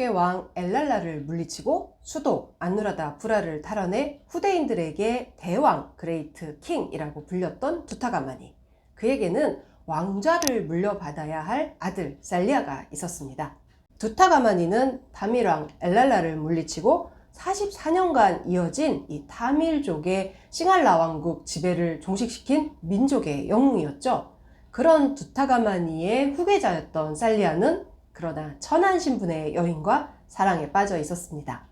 민족의 왕 엘랄라를 물리치고 수도 안누라다부라를 탈환해 후대인들에게 대왕 그레이트 킹이라고 불렸던 두타가마니, 그에게는 왕좌를 물려받아야 할 아들 살리아가 있었습니다. 두타가마니는 타밀왕 엘랄라를 물리치고 44년간 이어진 이 타밀족의 싱할라 왕국 지배를 종식시킨 민족의 영웅이었죠. 그런 두타가마니의 후계자였던 살리아는 그러나 천한 신분의 여인과 사랑에 빠져 있었습니다.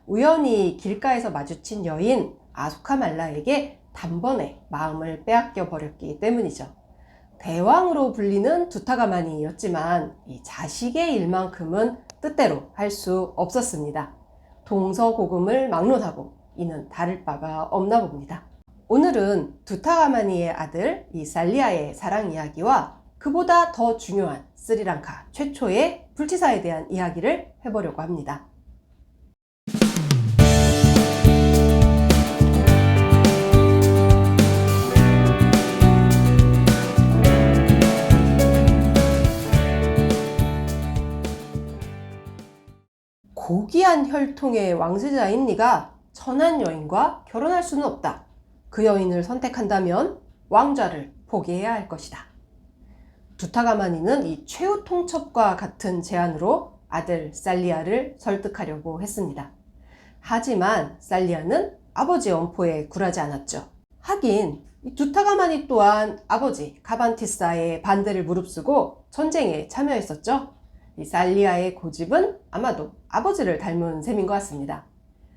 우연히 길가에서 마주친 여인 아소카말라에게 단번에 마음을 빼앗겨 버렸기 때문이죠. 대왕으로 불리는 두타가마니였지만 이 자식의 일만큼은 뜻대로 할 수 없었습니다. 동서고금을 막론하고 이는 다를 바가 없나 봅니다. 오늘은 두타가마니의 아들 이 살리아의 사랑 이야기와 그보다 더 중요한 스리랑카 최초의 불치사에 대한 이야기를 해보려고 합니다. 고귀한 혈통의 왕세자인 네가 천한 여인과 결혼할 수는 없다. 그 여인을 선택한다면 왕좌를 포기해야 할 것이다. 두타가마니는 이 최후 통첩과 같은 제안으로 아들 살리아를 설득하려고 했습니다. 하지만 살리아는 아버지의 엄포에 굴하지 않았죠. 하긴 두타가마니 또한 아버지 가반티사의 반대를 무릅쓰고 전쟁에 참여했었죠. 이 살리아의 고집은 아마도 아버지를 닮은 셈인 것 같습니다.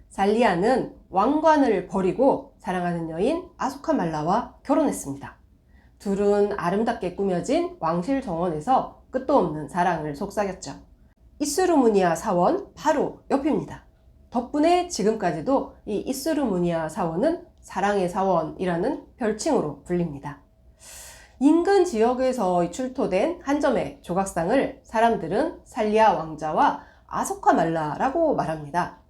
살리아는 왕관을 버리고 사랑하는 여인 아소카말라와 결혼했습니다. 둘은 아름답게 꾸며진 왕실 정원에서 끝도 없는 사랑을 속삭였죠. 이스루무니아 사원 바로 옆입니다. 덕분에 지금까지도 이 이스루무니아 사원은 사랑의 사원이라는 별칭으로 불립니다. 인근 지역에서 출토된 한 점의 조각상을 사람들은 살리아 왕자와 아소카말라라고 말합니다.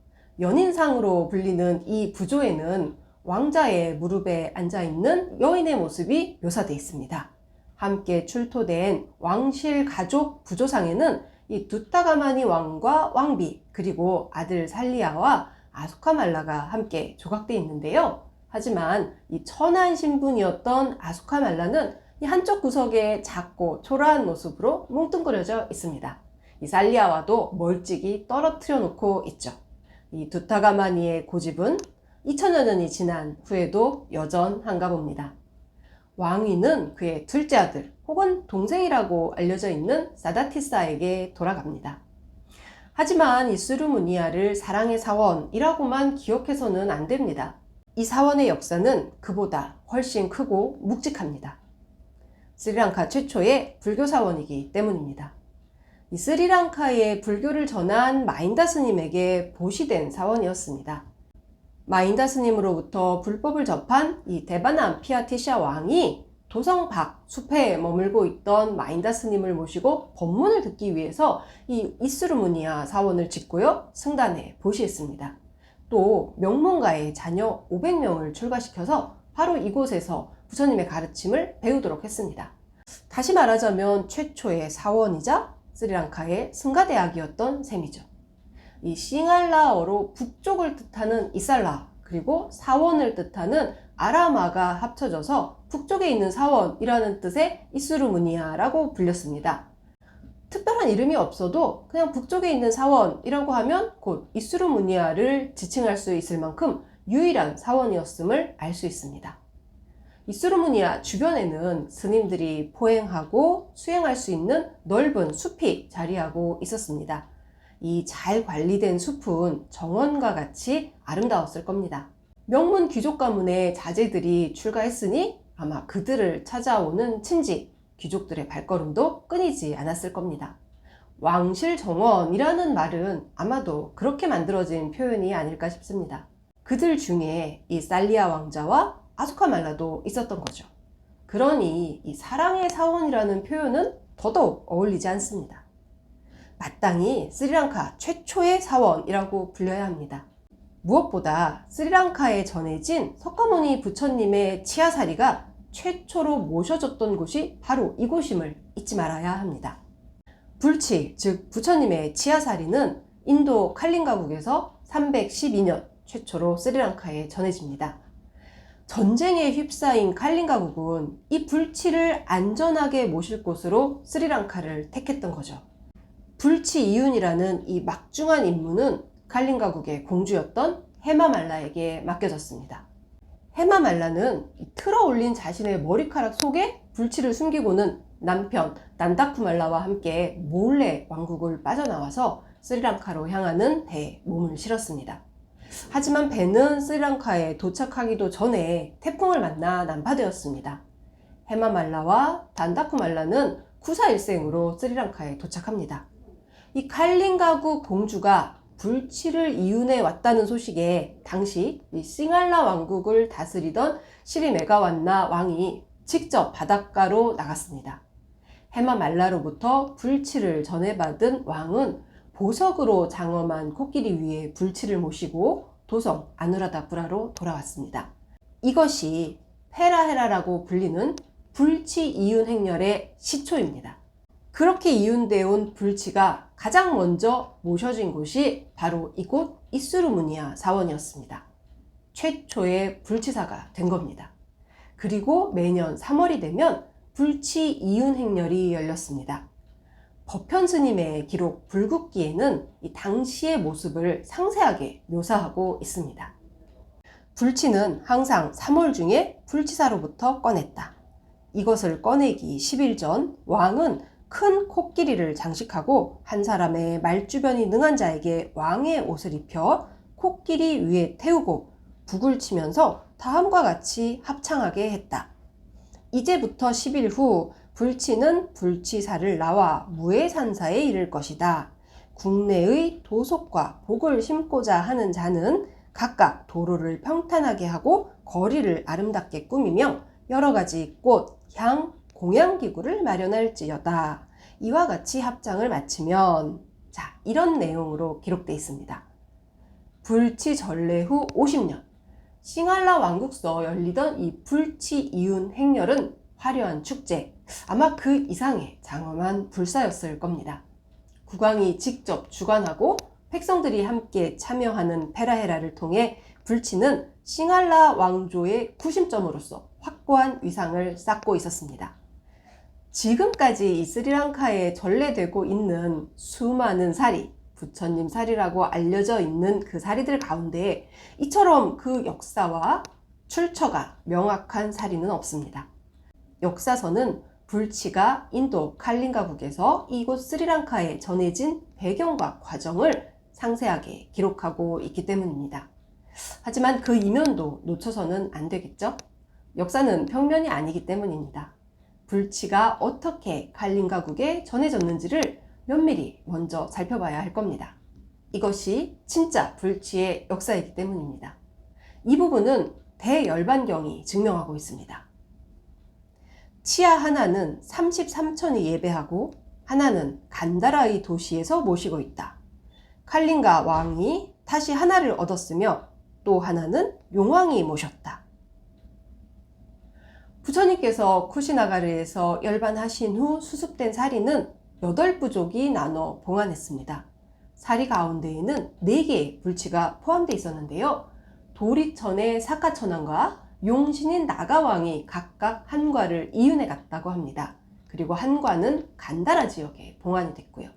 연인상으로 불리는 이 부조에는 왕자의 무릎에 앉아있는 여인의 모습이 묘사되어 있습니다. 함께 출토된 왕실 가족 부조상에는 이 두타가마니 왕과 왕비 그리고 아들 살리아와 아소카말라가 함께 조각되어 있는데요. 하지만 이 천한 신분이었던 아소카말라는 이 한쪽 구석에 작고 초라한 모습으로 뭉뚱그려져 있습니다. 이 살리아와도 멀찍이 떨어뜨려 놓고 있죠. 이 두타가마니의 고집은 2000여 년이 지난 후에도 여전한가 봅니다. 왕위는 그의 둘째 아들 혹은 동생이라고 알려져 있는 사다티사에게 돌아갑니다. 하지만 이 스루무니아를 사랑의 사원이라고만 기억해서는 안 됩니다. 이 사원의 역사는 그보다 훨씬 크고 묵직합니다. 스리랑카 최초의 불교 사원이기 때문입니다. 이 스리랑카에 불교를 전한 마인다 스님에게 보시된 사원이었습니다. 마인다 스님으로부터 불법을 접한 이 데바남 피아티샤 왕이 도성 밖 숲에 머물고 있던 마인다 스님을 모시고 법문을 듣기 위해서 이 이스루무니아 사원을 짓고요, 승단에 보시했습니다. 또 명문가의 자녀 500명을 출가시켜서 바로 이곳에서 부처님의 가르침을 배우도록 했습니다. 다시 말하자면 최초의 사원이자 스리랑카의 승가대학이었던 셈이죠. 이 싱할라어로 북쪽을 뜻하는 이살라 그리고 사원을 뜻하는 아라마가 합쳐져서 북쪽에 있는 사원이라는 뜻의 이스루무니아라고 불렸습니다. 특별한 이름이 없어도 그냥 북쪽에 있는 사원이라고 하면 곧 이스루무니아를 지칭할 수 있을 만큼 유일한 사원이었음을 알 수 있습니다. 이스루무니아 주변에는 스님들이 포행하고 수행할 수 있는 넓은 숲이 자리하고 있었습니다. 이 잘 관리된 숲은 정원과 같이 아름다웠을 겁니다. 명문 귀족 가문의 자제들이 출가했으니 아마 그들을 찾아오는 친지, 귀족들의 발걸음도 끊이지 않았을 겁니다. 왕실 정원이라는 말은 아마도 그렇게 만들어진 표현이 아닐까 싶습니다. 그들 중에 이 살리아 왕자와 아소카말라도 있었던 거죠. 그러니 이 사랑의 사원이라는 표현은 더더욱 어울리지 않습니다. 마땅히 스리랑카 최초의 사원이라고 불려야 합니다. 무엇보다 스리랑카에 전해진 석가모니 부처님의 치아사리가 최초로 모셔졌던 곳이 바로 이곳임을 잊지 말아야 합니다. 불치, 즉 부처님의 치아사리는 인도 칼린가국에서 312년 최초로 스리랑카에 전해집니다. 전쟁에 휩싸인 칼린가국은 이 불치를 안전하게 모실 곳으로 스리랑카를 택했던 거죠. 불치 이윤이라는 이 막중한 임무는 칼린가국의 공주였던 헤마말라에게 맡겨졌습니다. 헤마말라는 틀어 올린 자신의 머리카락 속에 불치를 숨기고는 남편 난다쿠말라와 함께 몰래 왕국을 빠져나와서 스리랑카로 향하는 배에 몸을 실었습니다. 하지만 배는 스리랑카에 도착하기도 전에 태풍을 만나 난파되었습니다. 헤마말라와 단다쿠말라는 쿠사일생으로 스리랑카에 도착합니다. 이 칼린가국 공주가 불치를 이윤해 왔다는 소식에 당시 이 싱할라 왕국을 다스리던 시리메가완나 왕이 직접 바닷가로 나갔습니다. 헤마말라로부터 불치를 전해받은 왕은 보석으로 장엄한 코끼리 위에 불치를 모시고 도성 아누라다푸라로 돌아왔습니다. 이것이 페라헤라라고 불리는 불치 이윤 행렬의 시초입니다. 그렇게 이윤되어 온 불치가 가장 먼저 모셔진 곳이 바로 이곳 이수르무니아 사원이었습니다. 최초의 불치사가 된 겁니다. 그리고 매년 3월이 되면 불치 이윤 행렬이 열렸습니다. 법현 스님의 기록 불국기에는 이 당시의 모습을 상세하게 묘사하고 있습니다. 불치는 항상 3월 중에 불치사로부터 꺼냈다. 이것을 꺼내기 10일 전 왕은 큰 코끼리를 장식하고 한 사람의 말주변이 능한 자에게 왕의 옷을 입혀 코끼리 위에 태우고 북을 치면서 다음과 같이 합창하게 했다. 이제부터 10일 후 불치는 불치사를 나와 무해산사에 이를 것이다. 국내의 도속과 복을 심고자 하는 자는 각각 도로를 평탄하게 하고 거리를 아름답게 꾸미며 여러 가지 꽃, 향, 공양기구를 마련할지어다. 이와 같이 합장을 마치면 이런 내용으로 기록되어 있습니다. 불치 전래 후 50년 싱할라 왕국서 열리던 이 불치 이윤 행렬은 화려한 축제, 아마 그 이상의 장엄한 불사였을 겁니다. 국왕이 직접 주관하고 백성들이 함께 참여하는 페라헤라를 통해 불치는 싱할라 왕조의 구심점으로서 확고한 위상을 쌓고 있었습니다. 지금까지 이 스리랑카에 전래되고 있는 수많은 사리, 부처님 사리라고 알려져 있는 그 사리들 가운데 이처럼 그 역사와 출처가 명확한 사리는 없습니다. 역사서는 불치가 인도 칼린가국에서 이곳 스리랑카에 전해진 배경과 과정을 상세하게 기록하고 있기 때문입니다. 하지만 그 이면도 놓쳐서는 안 되겠죠? 역사는 평면이 아니기 때문입니다. 불치가 어떻게 칼린가국에 전해졌는지를 면밀히 먼저 살펴봐야 할 겁니다. 이것이 진짜 불치의 역사이기 때문입니다. 이 부분은 대열반경이 증명하고 있습니다. 치아 하나는 33천이 예배하고 하나는 간다라의 도시에서 모시고 있다. 칼린가 왕이 다시 하나를 얻었으며 또 하나는 용왕이 모셨다. 부처님께서 쿠시나가르에서 열반하신 후 수습된 사리는 8부족이 나눠 봉안했습니다. 사리 가운데에는 4개의 불치가 포함되어 있었는데요. 도리천의 사카천왕과 용신인 나가왕이 각각 한 과를 이윤해 갔다고 합니다. 그리고 한 과는 간다라 지역에 봉안이 됐고요.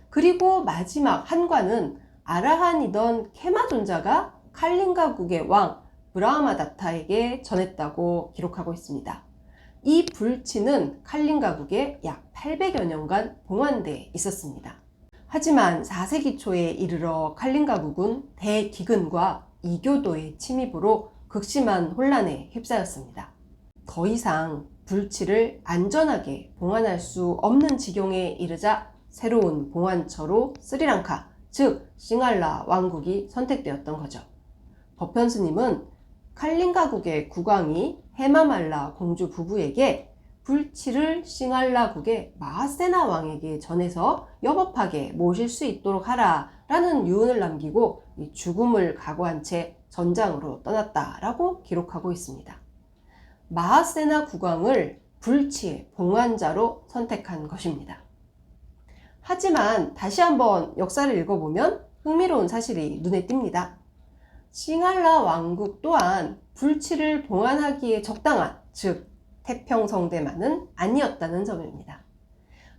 그리고 마지막 한 과는 아라한이던 케마존자가 칼린가국의 왕 브라하마다타에게 전했다고 기록하고 있습니다. 이 불치는 칼린가국에 약 800여 년간 봉안돼 있었습니다. 하지만 4세기 초에 이르러 칼린가국은 대기근과 이교도의 침입으로 극심한 혼란에 휩싸였습니다. 더 이상 불치를 안전하게 봉안할 수 없는 지경에 이르자 새로운 봉안처로 스리랑카, 즉 싱할라 왕국이 선택되었던 거죠. 법현 스님은 칼린가국의 국왕이 헤마말라 공주 부부에게 불치를 싱할라국의 마하세나 왕에게 전해서 여법하게 모실 수 있도록 하라 라는 유언을 남기고 죽음을 각오한 채 전장으로 떠났다라고 기록하고 있습니다. 마하세나 국왕을 불치의 봉안자로 선택한 것입니다. 하지만 다시 한번 역사를 읽어보면 흥미로운 사실이 눈에 띕니다. 싱할라 왕국 또한 불치를 봉안하기에 적당한, 즉 태평성대만은 아니었다는 점입니다.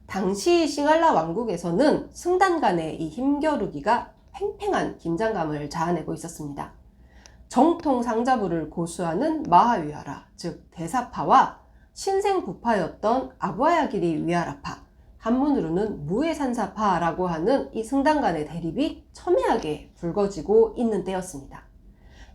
당시 싱할라 왕국에서는 승단 간의 이 힘겨루기가 팽팽한 긴장감을 자아내고 있었습니다. 정통 상자부를 고수하는 마하위하라, 즉 대사파와 신생부파였던 아부아야기리 위하라파, 한문으로는 무해산사파라고 하는 이 승단 간의 대립이 첨예하게 불거지고 있는 때였습니다.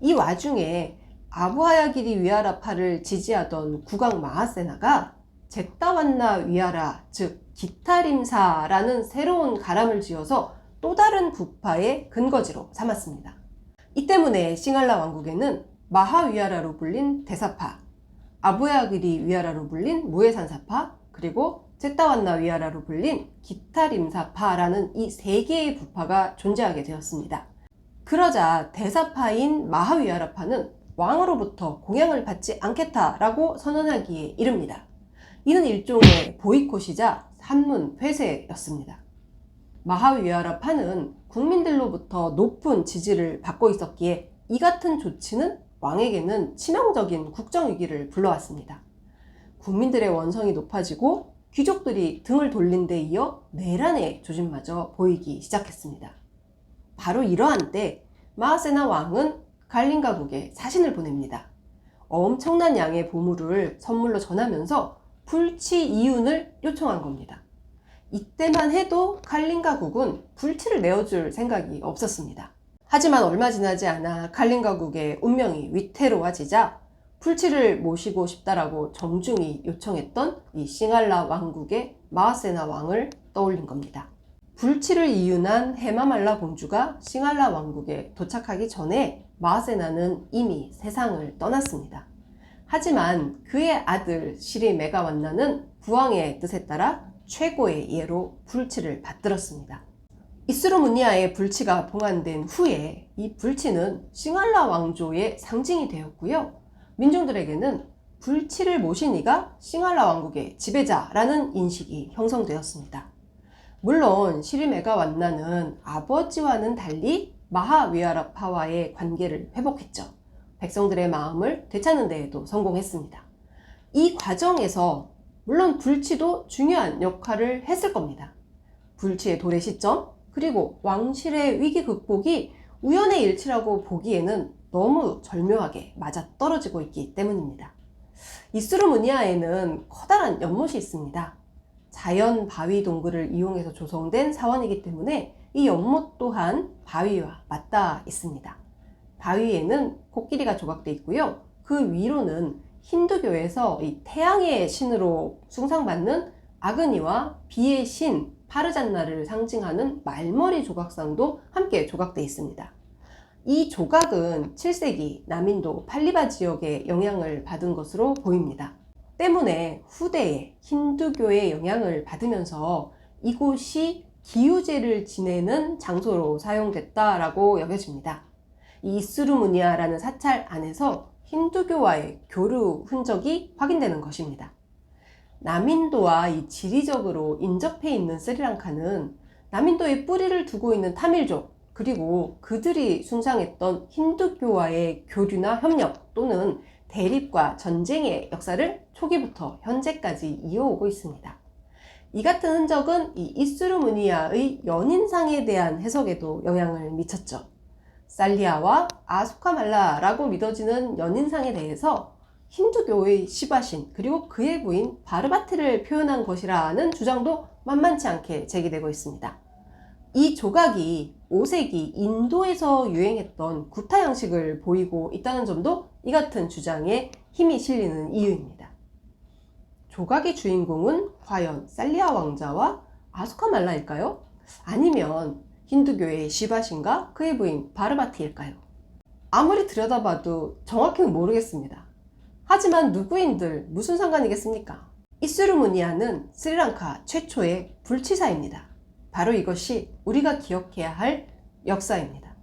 이 와중에 아부아야기리 위하라파를 지지하던 국왕 마하세나가 제따완나 위하라, 즉 기타림사라는 새로운 가람을 지어서 또 다른 부파의 근거지로 삼았습니다. 이 때문에 싱할라 왕국에는 마하위하라로 불린 대사파, 아부야기리 위하라로 불린 무해산사파, 그리고 제따완나 위하라로 불린 기타림사파라는 이 세 개의 부파가 존재하게 되었습니다. 그러자 대사파인 마하위하라파는 왕으로부터 공양을 받지 않겠다라고 선언하기에 이릅니다. 이는 일종의 보이콧이자 산문 폐쇄였습니다. 마하위하라파는 국민들로부터 높은 지지를 받고 있었기에 이 같은 조치는 왕에게는 치명적인 국정위기를 불러왔습니다. 국민들의 원성이 높아지고 귀족들이 등을 돌린 데 이어 내란의 조짐마저 보이기 시작했습니다. 바로 이러한 때 마하세나 왕은 갈린가국에 사신을 보냅니다. 엄청난 양의 보물을 선물로 전하면서 불치 이윤을 요청한 겁니다. 이때만 해도 칼린가국은 불치를 내어줄 생각이 없었습니다. 하지만 얼마 지나지 않아 칼린가국의 운명이 위태로워지자 불치를 모시고 싶다라고 정중히 요청했던 이 싱할라 왕국의 마하세나 왕을 떠올린 겁니다. 불치를 이윤한 헤마말라 공주가 싱할라 왕국에 도착하기 전에 마하세나는 이미 세상을 떠났습니다. 하지만 그의 아들 시리 메가완나는 부왕의 뜻에 따라 최고의 예로 불치를 받들었습니다. 이스루무니아의 불치가 봉안된 후에 이 불치는 싱할라 왕조의 상징이 되었고요. 민중들에게는 불치를 모신 이가 싱할라 왕국의 지배자라는 인식이 형성되었습니다. 물론 시리 메가완나는 아버지와는 달리 마하위하라파와의 관계를 회복했죠. 백성들의 마음을 되찾는 데에도 성공했습니다. 이 과정에서 물론 불치도 중요한 역할을 했을 겁니다. 불치의 도래 시점, 그리고 왕실의 위기 극복이 우연의 일치라고 보기에는 너무 절묘하게 맞아떨어지고 있기 때문입니다. 이스루무니아에는 커다란 연못이 있습니다. 자연 바위 동굴을 이용해서 조성된 사원이기 때문에 이 연못 또한 바위와 맞닿아 있습니다. 바위에는 코끼리가 조각되어 있고요. 그 위로는 힌두교에서 이 태양의 신으로 숭상받는 아그니와 비의 신 파르잔나를 상징하는 말머리 조각상도 함께 조각되어 있습니다. 이 조각은 7세기 남인도 팔리바 지역의 영향을 받은 것으로 보입니다. 때문에 후대에 힌두교의 영향을 받으면서 이곳이 기우제를 지내는 장소로 사용됐다라고 여겨집니다. 이 이스루무니아라는 사찰 안에서 힌두교와의 교류 흔적이 확인되는 것입니다. 남인도와 이 지리적으로 인접해 있는 스리랑카는 남인도에 뿌리를 두고 있는 타밀족, 그리고 그들이 숭상했던 힌두교와의 교류나 협력 또는 대립과 전쟁의 역사를 초기부터 현재까지 이어오고 있습니다. 이 같은 흔적은 이 이스루무니아의 연인상에 대한 해석에도 영향을 미쳤죠. 살리아와 아수카말라라고 믿어지는 연인상에 대해서 힌두교의 시바신 그리고 그의 부인 바르바티를 표현한 것이라는 주장도 만만치 않게 제기되고 있습니다. 이 조각이 5세기 인도에서 유행했던 구타 양식을 보이고 있다는 점도 이 같은 주장에 힘이 실리는 이유입니다. 조각의 주인공은 과연 살리아 왕자와 아수카말라일까요? 아니면 힌두교의 시바신과 그의 부인 바르바티일까요? 아무리 들여다봐도 정확히는 모르겠습니다. 하지만 누구인들 무슨 상관이겠습니까? 이스루무니아는 스리랑카 최초의 불치사입니다. 바로 이것이 우리가 기억해야 할 역사입니다.